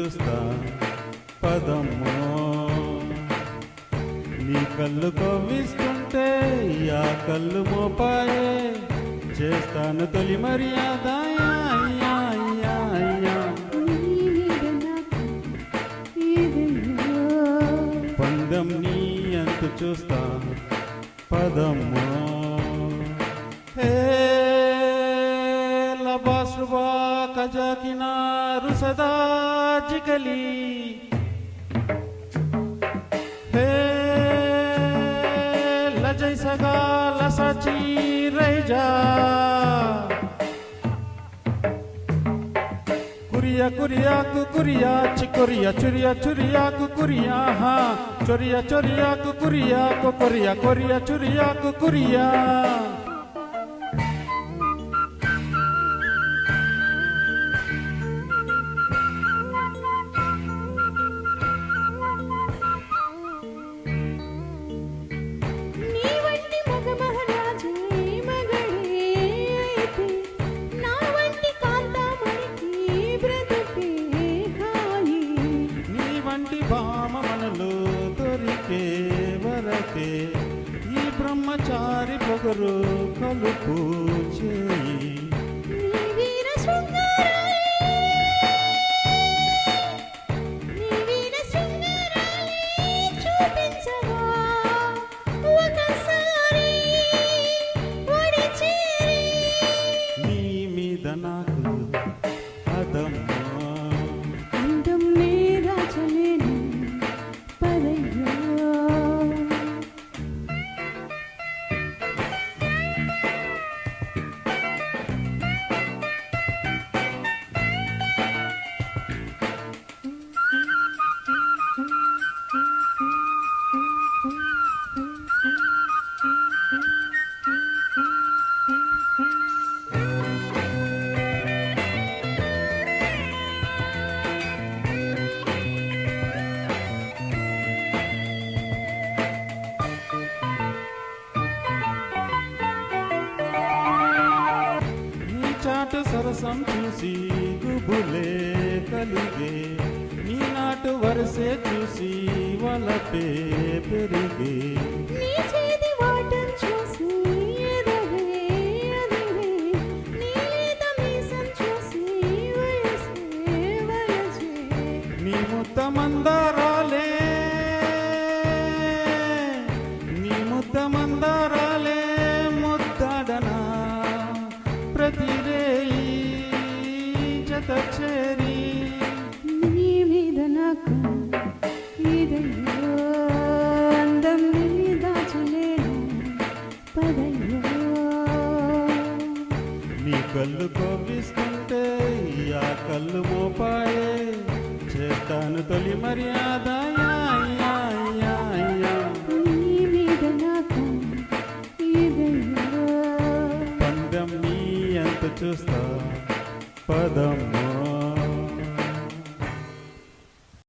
చూస్తా పదమ్మో నీ కళ్ళు కవ్విస్తుంటే ఆ కళ్ళు మోపాయే చేస్తాను తొలి మర్యాద పందెం నీ అంతు చూస్తా పదమ్మో लबासुबा कजा किनारू सदा जिगली हे लजय सगा लसाची रह जा कुरिया कुरिया कुरिया चिकुरिया चुरिया चुरिया कुरिया हाँ चोरिया चोरिया कुरिया कोरिया कोरिया चुरिया कुरिया భామమనలు దొరికే వరకే ఈ బ్రహ్మచారి పొగరు కలుపు చేయి నీ మీద నాకు అదమ్మా చాటు సరసం చూసి గుబులే కలిగే నీ నాటు వరసే చూసి వలపే పెరిగే నీ ముద్ద మందారాలే నీ ముద్ద మందారాలే ముద్దాడనా ప్రతిరేయి జత చేరి నీ మీద నాకు ఇదయ్యో అందం దాచలేను పదయ్యో నీ కళ్ళు కోపిస్తుంటే ఆ కళ్ళు మోపాయే చేస్తాను తొలి మర్యాద నీ మీద నాకు ఇదయ్యో పందెం నీ అంత చూస్తా పదం